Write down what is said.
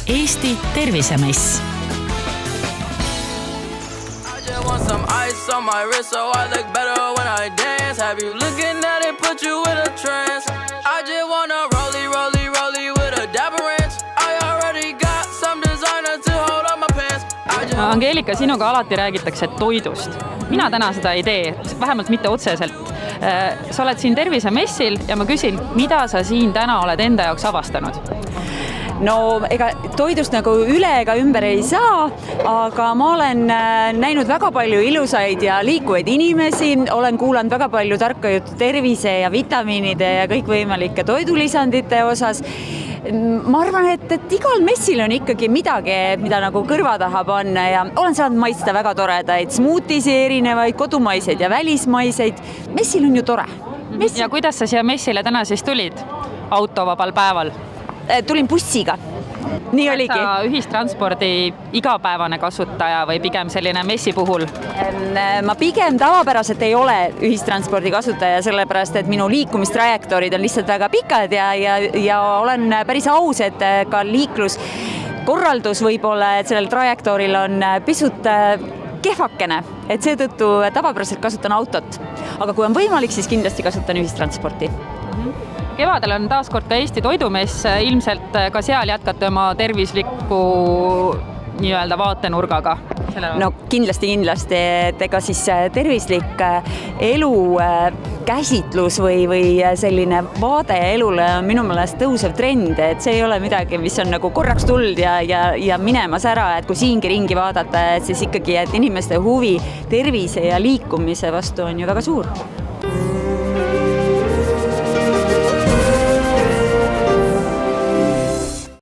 Eesti tervisemess. Want some ice on my wrist so I look better when I dance. Have you looking at it, put you in a trance. I just wanna rollie with a dapper ranch. I already got some designer to hold on my pants. Angeelika, sinuga alati räägitakse toidust. Mina täna seda ei tee, vähemalt mitte otseselt. Sa oled siin tervisemessil ja ma küsin, mida sa siin täna oled enda jaoks avastanud? No ega toidust nagu üle ega ümber ei saa, aga ma olen näinud väga palju ilusaid ja liikuvaid inimesi, olen kuulanud väga palju tarka juttu tervise ja vitamiinide ja kõikvõimalike toidulisandite osas. Ma arvan, et igal messil on ikkagi midagi, mida nagu kõrva taha panna ja olen saanud maitsta väga toredaid smootisi erinevaid, kodumaiseid ja välismaiseid. Messil on ju tore. Ja kuidas sa siia messile täna siis tulid autovabal päeval? Tulin bussiga. Nii oligi. Sa ühistranspordi igapäevane kasutaja või pigem selline messi puhul? Ma pigem tavapäraselt ei ole ühistranspordi kasutaja, sellepärast, et minu liikumistrajektoorid on lihtsalt väga pikad ja olen päris aus, et ka liikluskorraldus võib-olla, et sellel trajektooril on pisut kehvakene, et seetõttu tavapäraselt kasutan autot. Aga kui on võimalik, siis kindlasti kasutan ühistransporti. Kevadel on taaskord ka Eesti toidumess, ilmselt ka seal jätkate oma tervisliku nii-öelda vaatenurgaga. No kindlasti, et ega siis tervislik elu käsitlus või selline vaade elule on minu meelest tõusev trend, et see ei ole midagi, mis on nagu korraks tuld ja minemas ära, et kui siingi ringi vaadata, et siis ikkagi, et inimeste huvi tervise ja liikumise vastu on ju väga suur.